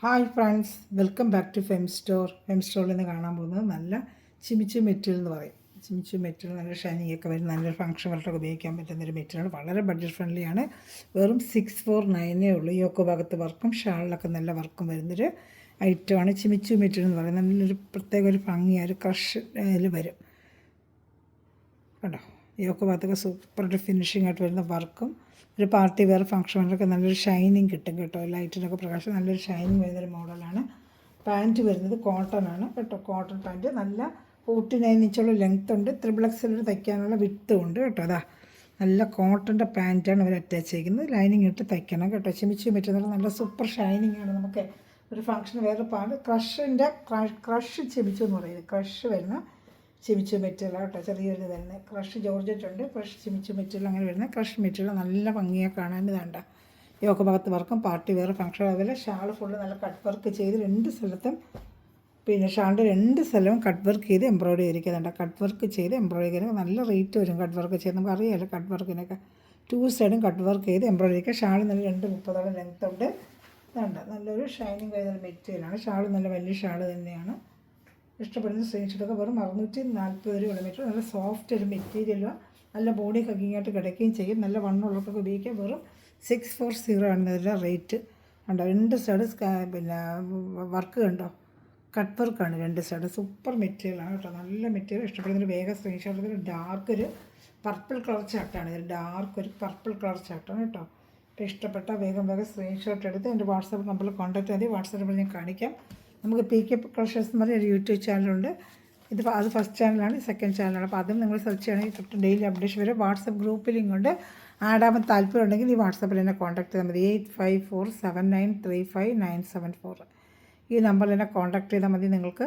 Hi friends, welcome back to fem store. Fem സ്റ്റോറിൽ നിന്ന് കാണാൻ പോകുന്നത് നല്ല ചിമിച്ചു മെറ്റീരിയൽ എന്ന് പറയും. ചിമിച്ചു മെറ്റീരിയൽ നല്ല ഷൈനിങ് ഒക്കെ വരും, നല്ലൊരു ഫംഗ്ഷൻ വർക്കൊക്കെ ഉപയോഗിക്കാൻ പറ്റുന്നൊരു മെറ്റീരിയൽ. വളരെ ബഡ്ജറ്റ് ഫ്രണ്ട്ലിയാണ്. വെറും 649 ഉള്ളൂ. യോക്കോ ഭാഗത്ത് വർക്കും ഷാളിലൊക്കെ നല്ല വർക്കും വരുന്നൊരു ഐറ്റമാണ് ചിമിച്ചു മെറ്റീരിയൽ എന്ന് പറയുന്നത്. നല്ലൊരു പ്രത്യേക ഒരു ഭംഗിയായ ഒരു ക്രഷ് വരും കേട്ടോ. യോക്കോ ഭാഗത്തൊക്കെ സൂപ്പറായിട്ട് ഫിനിഷിംഗ് ആയിട്ട് വരുന്ന വർക്കും ഒരു പാർട്ടി വെയർ ഫംഗ്ഷനൊക്കെ നല്ലൊരു ഷൈനിങ് കിട്ടും കേട്ടോ. ലൈറ്റിനൊക്കെ പ്രകാശം നല്ലൊരു ഷൈനിങ് വരുന്നൊരു മോഡലാണ്. പാൻറ്റ് വരുന്നത് കോട്ടൺ ആണ് കേട്ടോ. കോട്ടൺ പാൻറ്റ് നല്ല 49 ഇഞ്ചുള്ള ലെങ്ത് ഉണ്ട്. XXL തയ്ക്കാനുള്ള വിട്ടും ഉണ്ട് കേട്ടോ. അതാ നല്ല കോട്ടൻ്റെ പാൻറ്റാണ് അവർ അറ്റാച്ച് ചെയ്യുന്നത്. ലൈനിങ് ഇട്ട് തയ്ക്കണം കേട്ടോ. ചിമിച്ച് പറ്റുന്നത് നല്ല സൂപ്പർ ഷൈനിങ് ആണ്. നമുക്ക് ഒരു ഫംഗ്ഷൻ വേറെ പാൻറ്റ് ക്രഷ് ചിമിച്ചു എന്ന് പറയുന്നത്. ക്രഷ് വരുന്ന ചിമിച്ചു മെറ്റീരിയൽ കേട്ടോ. ചെറിയൊരു വരുന്നത് ക്രഷ് ജോർജറ്റ് ഉണ്ട്. ക്രഷ് ചിമിച്ചു മെറ്റീരിയൽ അങ്ങനെ വരുന്ന ക്രഷ് മെറ്റീരിയൽ നല്ല ഭംഗിயாக കാണാൻ വേണ്ട. യോക്ക ഭാഗത്ത് വർക്കും പാർട്ടി വേറെ ഫംഗ്ഷൻ. അതുപോലെ ഷാൾ ഫുള്ള് നല്ല കട്ട് വർക്ക് ചെയ്ത് രണ്ട് സ്ഥലത്തും പിന്നെ ഷാളിൻ്റെ രണ്ട് സ്ഥലവും കട്ട് വർക്ക് ചെയ്ത് എംബ്രോയിഡറി ചെയ്തിരിക്കുന്നുണ്ട്. കട്ട് വർക്ക് ചെയ്ത് എംബ്രോയിഡറി ചെയ്ത് നല്ല റേറ്റ് വരും. കട്ട് വർക്ക് ചെയ്ത് നമുക്ക് അറിയാമല്ലോ കട്ട് വർക്കിനൊക്കെ. 2 സൈഡും കട്ട് വർക്ക് ചെയ്ത് എംബ്രോയിഡറി ചെയ്യുക. ഷാൾ നല്ല 2.30 ലെങ്ത് ഉണ്ട്. ഇതുണ്ട് നല്ലൊരു ഷൈനിങ് കഴിയുന്ന മെറ്റീരിയലാണ്. ഷാൾ നല്ല വലിയ ഷാൾ തന്നെയാണ്. ഇഷ്ടപ്പെടുന്ന സ്ക്രീൻഷോട്ടൊക്കെ വെറും 640 രൂപ. നല്ല സോഫ്റ്റ് ഒരു മെറ്റീരിയലും നല്ല ബോഡി ഹഗ്ഗിങ്ങായിട്ട് കിടക്കുകയും ചെയ്യും. നല്ല വണ്ണമുള്ളവർക്കൊക്കെ ഉപയോഗിക്കാൻ വെറും 640 ആണ് ഇതിൻ്റെ റേറ്റ്. കണ്ടോ, രണ്ട് സൈഡ് പിന്നെ വർക്ക് കണ്ടോ, കട്ട് വർക്കാണ് രണ്ട് സൈഡ്. സൂപ്പർ മെറ്റീരിയലാണ് കേട്ടോ. നല്ല മെറ്റീരിയൽ. ഇഷ്ടപ്പെടുന്നൊരു വേഗം സ്ക്രീൻഷോട്ട്. ഒരു ഡാർക്ക് ഒരു പർപ്പിൾ കളർ ചാർട്ടാണ്. ഇതിൽ ഡാർക്ക് ഒരു പർപ്പിൾ കളർ ചാർട്ടാണ് കേട്ടോ. അപ്പോൾ ഇഷ്ടപ്പെട്ട വേഗം സ്ക്രീൻഷോട്ട് എടുത്ത് എൻ്റെ വാട്സാപ്പ് നമ്പറിൽ കോൺടാക്ട് ചെയ്ത് വാട്സാപ്പ് നമ്പർ ഞാൻ കാണിക്കാം. നമുക്ക് PK കളക്ഷൻസ് എന്ന് പറഞ്ഞ ഒരു യൂട്യൂബ് ചാനലുണ്ട്. അത് ഫസ്റ്റ് ചാനലാണ്, സെക്കൻഡ് ചാനലാണ്. അപ്പോൾ അതും നിങ്ങൾ സെർച്ച് ചെയ്യണമെങ്കിൽ ഡെയിലി അപ്ഡേഷൻ വരെ വാട്സപ്പ് ഗ്രൂപ്പിൽ ഇങ്ങോട്ട് ആഡാൻ താല്പര്യം ഉണ്ടെങ്കിൽ ഈ വാട്സപ്പിൽ എന്നെ കോൺടാക്ട് ചെയ്താൽ മതി. 8547935974 ഈ നമ്പറിൽ എന്നെ കോൺടാക്ട് ചെയ്താൽ മതി. നിങ്ങൾക്ക്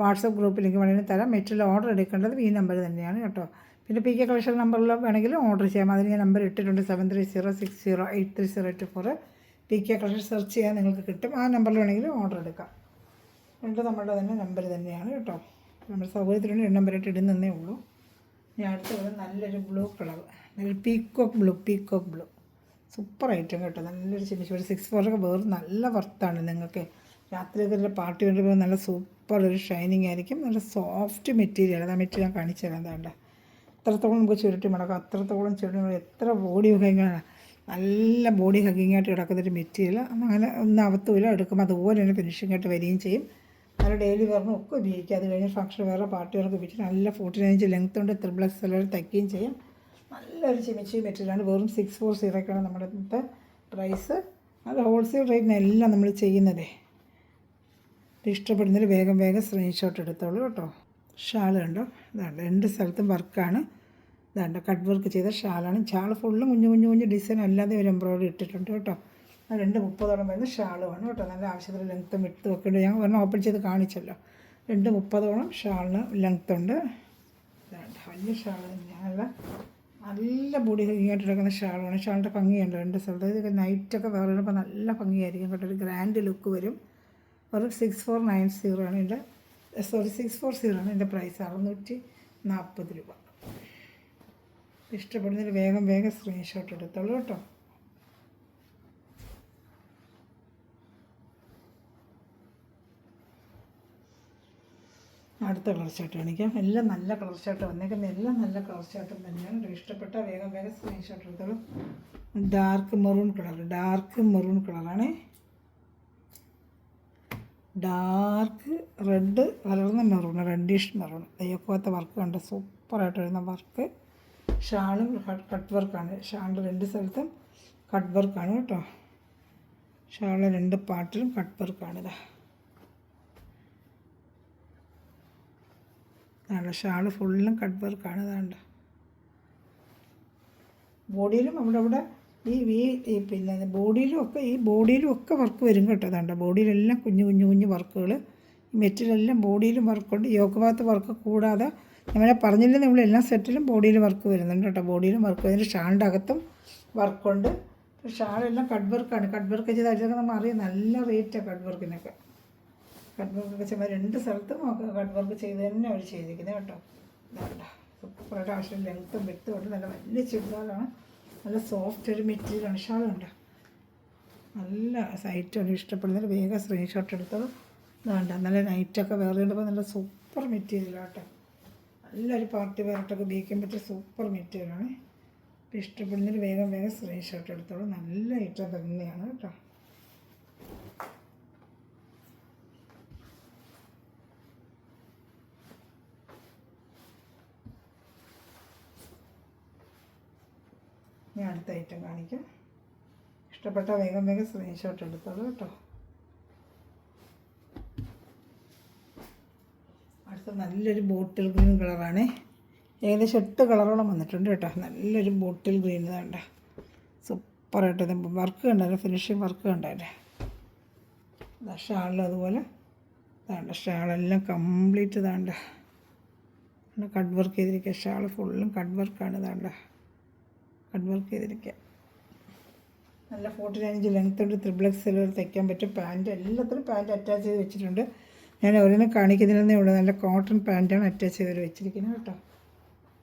വാട്സപ്പ് ഗ്രൂപ്പിൽ ലിങ്ക് വേണമെങ്കിൽ തരാം. മെറ്റീരിയൽ ഓർഡർ എടുക്കേണ്ടത് ഈ നമ്പർ തന്നെയാണ് കേട്ടോ. പിന്നെ PK കളക്ഷൻ നമ്പറിൽ വേണമെങ്കിലും ഓർഡർ ചെയ്യാം. അതിന് ഞാൻ നമ്പർ ഇട്ടിട്ടുണ്ട് 7306083024. PK കളക്ഷൻ സെർച്ച് ചെയ്യാൻ നിങ്ങൾക്ക് കിട്ടും. ആ നമ്പറിൽ വേണമെങ്കിൽ ഓർഡർ എടുക്കാം. നമ്മളുടെ തന്നെ നമ്പർ തന്നെയാണ് കേട്ടോ. നമ്മൾ സൗകര്യത്തിലുണ്ട് 2 നമ്പറായിട്ട് ഇടുന്നതേ ഉള്ളൂ. ഞാൻ അടുത്ത നല്ലൊരു ബ്ലൂ കളർ, നല്ലൊരു പീക്കോക്ക് ബ്ലൂ സൂപ്പർ ഐറ്റം കേട്ടോ. നല്ലൊരു ചിമിച്ച് 640 വേറെ നല്ല വർത്താണ്. നിങ്ങൾക്ക് രാത്രിയൊക്കെ പാർട്ടി വരുമ്പോൾ നല്ല സൂപ്പർ ഒരു ഷൈനിങ് ആയിരിക്കും. നല്ല സോഫ്റ്റ് മെറ്റീരിയൽ. ആ മെറ്റീരിയൽ ഞാൻ കാണിച്ചു തരാം. എന്താണ്ട എത്രത്തോളം നമുക്ക് ചുരുട്ടി മടക്കാം, അത്രത്തോളം ചുരുട്ടി എത്ര ബോഡി ഹഗ്ഗിങ്ങാണ്. നല്ല ബോഡി ഹഗ്ഗിങ്ങായിട്ട് കിടക്കുന്നൊരു മെറ്റീരിയൽ. അങ്ങനെ ഒന്നും അവത്തുമില്ല. എടുക്കുമ്പോൾ അതുപോലെ തന്നെ ഫിനിഷിംഗ് ആയിട്ട് വരികയും ചെയ്യും. നല്ല ഡെയിലി വെയറിനും ഒക്കെ ഉപയോഗിക്കുക. അത് കഴിഞ്ഞ് ഫംഗ്ഷൻ വേറെ പാർട്ടികൾക്ക് ഉപയോഗിച്ച് നല്ല 49 ഇഞ്ച് ലെങ്ത് കൊണ്ട് XXL തയ്ക്കുകയും ചെയ്യും. നല്ലൊരു ചിമിച്ചി മെറ്റീരിയലാണ്. വെറും 640 നമ്മുടെ ഇന്നത്തെ പ്രൈസ്. അത് ഹോൾസെയിൽ റേറ്റിനെല്ലാം നമ്മൾ ചെയ്യുന്നതേ. ഇഷ്ടപ്പെടുന്നതിൽ വേഗം സ്ക്രീൻഷോട്ട് എടുത്തോളൂ കേട്ടോ. ഷാൾ കണ്ടോ, ഇതാണ് രണ്ട് സ്ഥലത്തും വർക്കാണ്. ഇതാണ്ട് കട്ട് വർക്ക് ചെയ്ത ഷാളാണ്. ഷാൾ ഫുള്ളും കുഞ്ഞു ഡിസൈൻ അല്ലാതെ ഒരു എംബ്രോയിഡറി ഇട്ടിട്ടുണ്ട് കേട്ടോ. 2.30 വരുന്ന ഷാളുമാണ് കേട്ടോ. നല്ല ആവശ്യത്തിന് ലെങ്ത്തും വിട്ടും ഒക്കെ ഉണ്ട്. ഞാൻ ഒരെണ്ണം ഓപ്പൺ ചെയ്ത് കാണിച്ചല്ലോ. 2.30 ഷാളിന് ലെങ്ത്ത് ഉണ്ട്. വലിയ ഷാൾ തന്നെയാണ്. നല്ല ബോഡി ഹഗ്ഗിങ്ങായിട്ട് കിടക്കുന്ന ഷാളാണ്. ഷാളിൻ്റെ ഭംഗിയുണ്ട് രണ്ട് സ്ഥലത്ത്. ഇതൊക്കെ നൈറ്റൊക്കെ വേറെ ഇടുമ്പോൾ നല്ല ഭംഗിയായിരിക്കും കേട്ടോ. ഒരു ഗ്രാൻഡ് ലുക്ക് വരും. വെറും 6490 ആണ് ഇതിൻ്റെ 640 ആണ് ഇതിൻ്റെ പ്രൈസ്. 640 രൂപ. ഇഷ്ടപ്പെടുന്നതിൽ വേഗം സ്ക്രീൻഷോട്ട് എടുത്തോളൂ കേട്ടോ. അടുത്ത കളർ ചാർട്ട് കാണിക്കാം. എല്ലാം നല്ല കളർ ചാർട്ട് വന്നേക്കുന്നത്. എല്ലാം നല്ല കളർ ചാർട്ടും തന്നെയാണ്. ഇഷ്ടപ്പെട്ട വേഗം സ്ക്രീൻഷോട്ട് എടുത്തോളൂ. ഡാർക്ക് മെറൂൺ കളറാണ്. ഡാർക്ക് റെഡ് കലർന്ന മെറൂൺ, റെഡിഷ് മെറൂൺ. തയ്യക്കോത്ത വർക്ക് കണ്ട് സൂപ്പറായിട്ട് വരുന്ന വർക്ക്. ഷാളും കട്ട് വർക്കാണ്. ഷാളിൻ്റെ രണ്ട് സ്ഥലത്തും കട്ട് വർക്കാണ് കേട്ടോ. ഷാളിലെ രണ്ട് പാർട്ടിലും കട്ട് വർക്കാണ്. ഇതാണ് ഷാൾ ഫുള്ളും കട്ട് വർക്കാണ്. ഇതാണ്ട് ബോഡിയിലും അവിടെ ഈ പിന്നെ ബോഡിയിലും ഒക്കെ വർക്ക് വരും കേട്ടോ. അതാണ്ട് ബോഡിയിലെല്ലാം കുഞ്ഞു വർക്കുകൾ. ഈ മെറ്റീരിയലെല്ലാം ബോഡിയിലും വർക്കുണ്ട്. യോക്ക് ഭാഗത്ത് വർക്ക് കൂടാതെ നമ്മളെ പറഞ്ഞില്ല, നമ്മളെല്ലാം സെറ്റിലും ബോഡിയിൽ വർക്ക് വരുന്നുണ്ട് കേട്ടോ. ബോഡിയിലും വർക്ക് വരുന്നുണ്ട്. ഷാളിൻ്റെ അകത്തും വർക്കുണ്ട്. ഷാളെല്ലാം കട്ട് വർക്കാണ്. കട്ട് വർക്ക് ചെയ്താൽ നമ്മൾ അറിയാം നല്ല റേറ്റാണ് കട്ട് വർക്കിനൊക്കെ. കട്ട് വർക്കൊക്കെ ചെയ്യുമ്പോൾ രണ്ട് സ്ഥലത്തും കട്ട് വർക്ക് ചെയ്ത് തന്നെ അവർ ചെയ്തിരിക്കുന്നത് കേട്ടോ. ഇതാണ്ട സൂപ്പറായിട്ട് ആവശ്യം ലെങ്ത്തും വിട്ടും ഉണ്ട്. നല്ല വലിയ ചുരിദാറാണ്. നല്ല സോഫ്റ്റ് ഒരു മെറ്റീരിയലാണ്. ഷാളുണ്ട് നല്ല സൈറ്റാണ്. ഇഷ്ടപ്പെടുന്നതിൽ വേഗം സ്ക്രീൻഷോട്ട് എടുത്തത്. വേണ്ട നല്ല നൈറ്റൊക്കെ വേറെ ഇടുമ്പോൾ നല്ല സൂപ്പർ മെറ്റീരിയലാണ് കേട്ടോ. നല്ലൊരു പാർട്ടി വെയറായിട്ടൊക്കെ ഉപയോഗിക്കാൻ പറ്റിയ സൂപ്പർ മെറ്റീരിയലാണ്. അപ്പോൾ ഇഷ്ടപ്പെടുന്നതിൽ വേഗം സ്ക്രീൻഷോട്ട് എടുത്തോളൂ. നല്ല ഐറ്റം തന്നെയാണ് കേട്ടോ. ഞാൻ അടുത്ത ഐറ്റം കാണിക്കാം. ഇഷ്ടപ്പെട്ട വേഗം സ്ക്രീൻഷോട്ട് എടുത്തോളൂ കേട്ടോ. അടുത്ത നല്ലൊരു ബോട്ടിൽ ഗ്രീൻ കളറാണ്. ഏകദേശം 8 കളറോളം വന്നിട്ടുണ്ട് കേട്ടോ. നല്ലൊരു ബോട്ടിൽ ഗ്രീൻ വേണ്ട സൂപ്പറായിട്ട് ഇത് വർക്ക് കണ്ടാലും ഫിനിഷിങ് വർക്ക് കണ്ടാലേ. ഷാളിലും അതുപോലെ വേണ്ട ഷാളെല്ലാം കംപ്ലീറ്റ് ഇതാണ്ട കട്ട് വർക്ക് ചെയ്തിരിക്കുക. ഷാൾ ഫുള്ളും കട്ട് വർക്കാണ്. ഇതാണ്ട കട്ട് വർക്ക് ചെയ്തിരിക്കുക. നല്ല 49 ലെങ്ത് ഉണ്ട്. XXL വരെ തയ്ക്കാൻ പറ്റും. പാൻറ്റ് എല്ലാത്തിനും പാൻറ്റ് അറ്റാച്ച് ചെയ്ത് വെച്ചിട്ടുണ്ട്. ഞാൻ ഓരോന്നും കാണിക്കുന്നതിനേ ഉള്ളൂ. നല്ല കോട്ടൺ പാൻറ്റാണ് അറ്റാച്ച് ചെയ്ത് വെച്ചിരിക്കുന്നത് കേട്ടോ.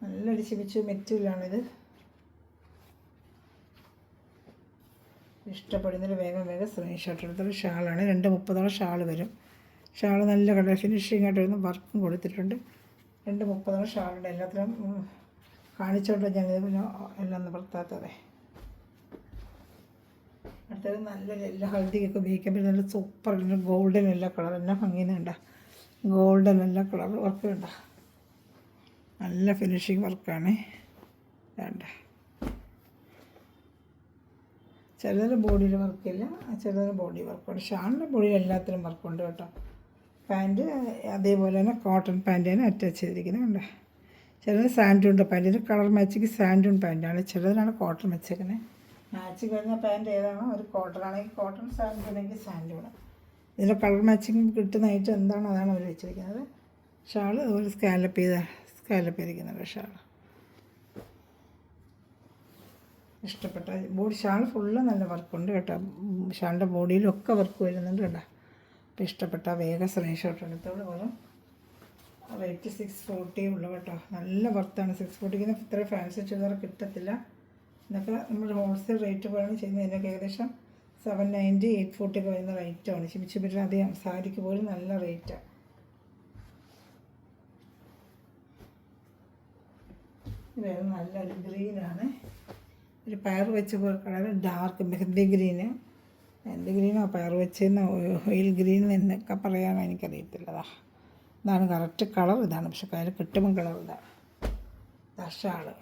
നല്ലൊരു ചിമിച്ച് മെറ്റീരിയലാണിത്. ഇഷ്ടപ്പെടുന്നതിൽ വേഗം സ്ക്രീൻഷോട്ട് എടുത്തൊരു ഷാളാണ്. 230 ഷാൾ വരും. ഷാൾ നല്ല കളർ ഫിനിഷിംഗ് ആയിട്ട് വരുന്ന വർക്കും കൊടുത്തിട്ടുണ്ട്. 230 ഷാളുണ്ട്. എല്ലാത്തിനും കാണിച്ചോണ്ട് ഞാനിത് പിന്നെ എല്ലാം നിവർത്താത്തതേ. അടുത്തത് നല്ലൊരു എല്ലാ ഹൽദിക്കൊക്കെ ഉപയോഗിക്കാൻ പറ്റും. നല്ല സൂപ്പർ ഗോൾഡൻ എല്ലാ കളർ എല്ലാം ഭംഗിയുന്നുണ്ട. ഗോൾഡൻ എല്ലാ കളർ വർക്ക് വേണ്ട. നല്ല ഫിനിഷിങ് വർക്കാണ് വേണ്ട. ചിലതിന് ബോഡിയിൽ വർക്കില്ല, ചിലതിന് ബോഡി വർക്കുണ്ട്. ഷാളിൻ്റെ ബോഡിയിൽ എല്ലാത്തിനും വർക്കുണ്ട് കേട്ടോ. പാൻറ്റ് അതേപോലെ തന്നെ കോട്ടൺ പാൻറ്റാണ് അറ്റാച്ച് ചെയ്തിരിക്കുന്നത് കണ്ടോ. ചിലത് സാൻഡൂണിൻ്റെ പാൻറ്റിന് കളർ മാച്ചിങ് സാൻഡൂൺ പാൻറ്റാണ്. ചിലതിനാണ് കോട്ടൺ വെച്ചേക്കുന്നത്. മാച്ചിങ് വരുന്ന പാൻറ്റ് ഏതാണോ ഒരു കോട്ടൺ ആണെങ്കിൽ കോട്ടൺ, സാൻഡൂണെങ്കിൽ സാൻഡൂണ്. ഇതിൻ്റെ കളർ മാച്ചിങ് കിട്ടുന്നതായിട്ട് എന്താണോ അതാണ് അവർ വെച്ചിരിക്കുന്നത്. ഷാൾ അതുപോലെ സ്കാലപ്പ് ചെയ്തിരിക്കുന്നുണ്ട് ഷാൾ. ഇഷ്ടപ്പെട്ട ബോഡി ഷാൾ ഫുള്ള് നല്ല വർക്കുണ്ട് കേട്ടോ. ഷാളിൻ്റെ ബോഡിയിലൊക്കെ വർക്ക് വരുന്നുണ്ട് കേട്ടോ. അപ്പോൾ ഇഷ്ടപ്പെട്ട വേഗം സ്ക്രീൻഷോട്ട് എടുത്തോളൂ. പോലും റേറ്റ് 640 ഉള്ളു കേട്ടോ. നല്ല വർത്താണ്. 640 ഇത്ര ഫാൻസി ചുരിദാർ കിട്ടത്തില്ല. ഇതൊക്കെ നമ്മൾ ഹോൾസെയിൽ റേറ്റ് പോലാണ് ചെയ്യുന്നത്. ഇതിനൊക്കെ ഏകദേശം 790, 840 ഒക്കെ വരുന്ന റേറ്റാണ്. ചിമിച്ചിമിട്ട് അധികം സാരിക്ക് പോലും നല്ല റേറ്റാണ്. ഇത് നല്ലൊരു ഗ്രീനാണ്. ഒരു പയർ വെച്ച colour dark mehndi green. Mehndi green or പയർ വെച്ചെന്നോ ഓയിൽ ഗ്രീൻ എന്നൊക്കെ പറയാനോ എനിക്കറിയത്തില്ലതാ. ഇതാണ് കറക്റ്റ് കളർ ഇതാണ്. പക്ഷെ കയ്യിൽ കിട്ടുമ്പം കളർ ഇതാണ്. ഷാള്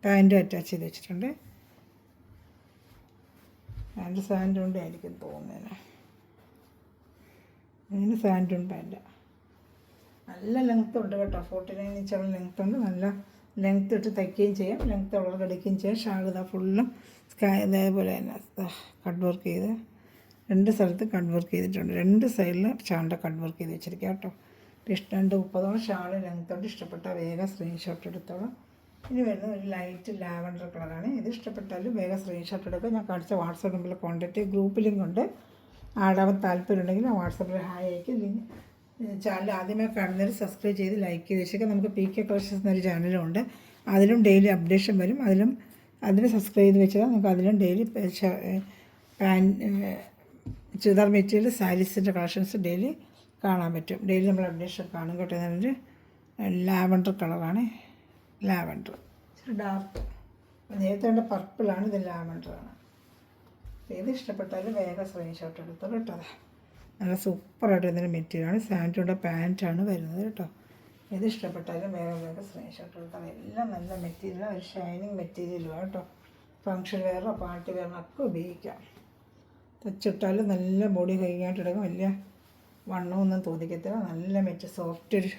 പാൻറ്റും അറ്റാച്ച് ചെയ്ത് വെച്ചിട്ടുണ്ട്. പാൻറ്റ് സാൻഡൂണിൻ്റെ ആയിരിക്കും തോന്നുന്നതിന്. ഇതിന് സാൻഡൂൺ പാൻറ്റാണ്. നല്ല ലെങ്ത്ത് ഉണ്ട് കേട്ടോ. 49 ഇഞ്ചോളം ലെങ്ത്ത് ഉണ്ട്. നല്ല ലെങ്ത്ത് ഇട്ട് തയ്ക്കുകയും ചെയ്യാം, ലെങ്ത്ത് ഉള്ളവർക്ക് എടുക്കുകയും ചെയ്യാം. ഷാൾ ഇതാ ഫുള്ളും ഇതേപോലെ തന്നെ കട്ട് വർക്ക് ചെയ്ത് 2 സ്ഥലത്ത് കട്ട് വർക്ക് ചെയ്തിട്ടുണ്ട്. 2 സൈഡിൽ ഷാളിൻ്റെ കട്ട് വർക്ക് ചെയ്ത് വെച്ചിരിക്കുക കേട്ടോ. 230 ഷാൾ ലെങ്ത്തോട് ഇഷ്ടപ്പെട്ട വേഗം സ്ക്രീൻഷോട്ട് എടുത്തോളാം. ഇനി വരുന്നത് ഒരു ലൈറ്റ് ലാവൻഡർ കളറാണ്. ഇത് ഇഷ്ടപ്പെട്ടാലും വേഗം സ്ക്രീൻഷോട്ട് എടുക്കുക. ഞാൻ കാണിച്ച വാട്സാപ്പ് നമ്പറിൽ കോൺടാക്റ്റ് ഗ്രൂപ്പ് ലിങ്ക് ഉണ്ട്. ആടാൻ താല്പര്യമുണ്ടെങ്കിൽ ആ വാട്സാപ്പിൽ ഹായ് അയക്കും. ചാനൽ ആദ്യമേ കാണുന്നവർ സബ്സ്ക്രൈബ് ചെയ്ത് ലൈക്ക് ചെയ്ത് വെച്ചേക്കാം. നമുക്ക് PK കളക്ഷൻസ് എന്നൊരു ചാനലുണ്ട്. അതിലും ഡെയിലി അപ്ഡേഷൻ വരും. അതിന് സബ്സ്ക്രൈബ് ചെയ്ത് വെച്ചാൽ നമുക്ക് അതിലും ഡെയിലി ചുരിദാർ മെറ്റീരിയൽ സാരീസിൻ്റെ കളക്ഷൻസ് ഡെയിലി കാണാൻ പറ്റും. ഡെയിലി നമ്മൾ അപ്ഡേഷൻ കാണും കേട്ടോ. ഞാനൊരു ലാവൻഡർ കളറാണ്. ലാവൻഡർ ഇച്ചിരി ഡാർക്ക്. നേരത്തെ കണ്ട പർപ്പിളാണ്, ഇത് ലാവൻഡറാണ്. ഏത് ഇഷ്ടപ്പെട്ടാലും വേഗം സ്ക്രീൻഷോട്ട് എടുത്തോളൂ കേട്ടോ. നല്ല സൂപ്പറായിട്ട് ഇതിൻ്റെ മെറ്റീരിയലാണ്. സാൻഡൂണിൻ്റെ പാൻറ്റാണ് വരുന്നത് കേട്ടോ. ഏത് ഇഷ്ടപ്പെട്ടാലും വേഗം സ്ക്രീൻഷോട്ട് എടുത്താൽ എല്ലാം നല്ല മെറ്റീരിയലാണ്. ഒരു ഷൈനിങ് മെറ്റീരിയലാണ് കേട്ടോ. ഫങ്ഷൻ വെയറോ പാർട്ടി വെയറോ ഒക്കെ ഉപയോഗിക്കാം. തച്ചിട്ടാലും നല്ല ബോഡി കൈകായിട്ട് എടുക്കും. വലിയ വണ്ണമൊന്നും തോന്നിക്കത്തില്ല. നല്ല സോഫ്റ്റ് ഒരു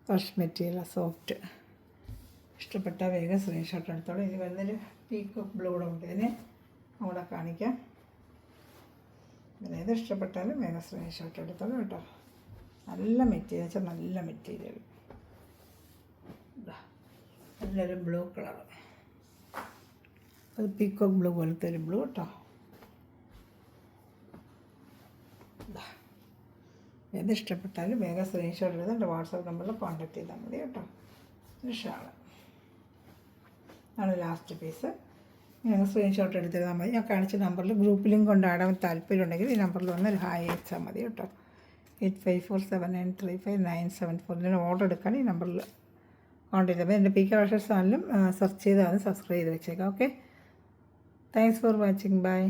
വാഷ് മെറ്റീരിയലാണ്, സോഫ്റ്റ്. ഇഷ്ടപ്പെട്ട വേഗം സ്ക്രീൻഷോട്ട് എടുത്തോളൂ. ഇനി വരുന്നൊരു പീക്കോക്ക് ബ്ലൂ കൂടെ ഉണ്ട്. ഇതിനെ അവിടെ കാണിക്കാം. ഏത് ഇഷ്ടപ്പെട്ടാലും വേഗം സ്ക്രീൻഷോട്ട് എടുത്തോളൂ കേട്ടോ. നല്ല മെറ്റീരിയൽ വെച്ചാൽ നല്ല മെറ്റീരിയൽ. നല്ലൊരു ബ്ലൂ കളർ. അത് പീക്കോക്ക് ബ്ലൂ പോലത്തെ ഒരു ബ്ലൂ കേട്ടോ. ഏത് ഇഷ്ടപ്പെട്ടാലും വേഗം സ്ക്രീൻഷോട്ട് എടുത്ത് എൻ്റെ വാട്സാപ്പ് നമ്പറിൽ കോൺടാക്ട് ചെയ്താൽ മതി കേട്ടോ. ഒരു ഷാള് ആണ് ലാസ്റ്റ് പീസ്. ഞങ്ങൾ സ്ക്രീൻഷോട്ട് എടുത്തിരുന്നാൽ മതി. ഞാൻ കാണിച്ച നമ്പറിൽ ഗ്രൂപ്പ് ലിങ്ക് കൊണ്ട് ആടാൻ താല്പര്യമുണ്ടെങ്കിൽ ഈ നമ്പറിൽ വന്ന് ഒരു ഹായ് അയച്ചാൽ മതി കേട്ടോ. 8547935974. ഇതിന് ഓർഡർ എടുക്കാൻ ഈ നമ്പറിൽ കോൺടാക്ട് ചെയ്യുമ്പോൾ എൻ്റെ PK കളക്ഷൻസ് ചാനലും സെർച്ച് ചെയ്ത് അത് സബ്സ്ക്രൈബ് ചെയ്ത് വെച്ചേക്കാം. Okay, thanks for watching. By.